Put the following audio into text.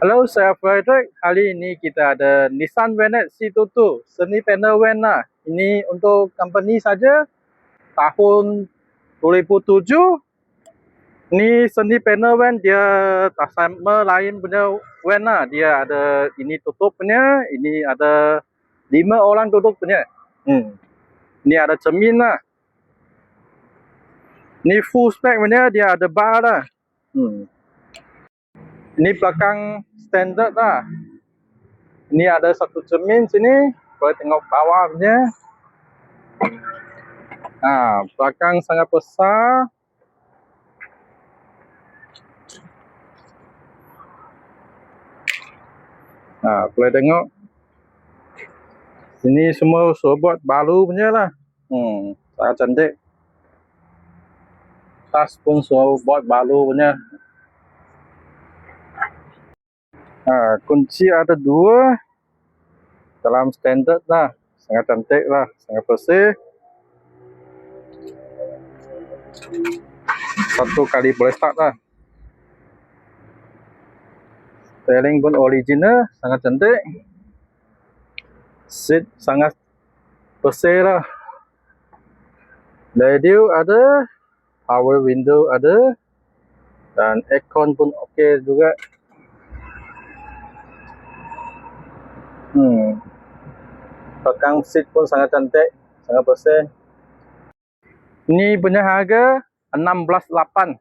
Halo, saya Frederick. Hari ini kita ada Nissan Vanette C22 seni panel van lah. Ini untuk company saja tahun 2007. Ini seni panel van dia tak sama lain punya van lah. Dia ada ini tutup punya, ini ada 5 orang duduk punya. Ini ada cermin lah. Ini full spec punya, dia ada bar lah. Ini belakang standard lah. Ini ada satu cermin sini, boleh tengok bawahnya. Belakang sangat besar. Boleh tengok. Sini semua buat baru punya lah. Sangat cantik. Tas pun semua buat baru punya. Kunci ada 2 dalam standard lah, sangat cantik lah, sangat bersih. 1 kali boleh start lah. Steering pun original, sangat cantik. Seat sangat bersih lah. Radio ada, power window ada, dan aircon pun okey juga. Belakang seat pun sangat cantik, sangat bersih. Ini punya harga 16.800.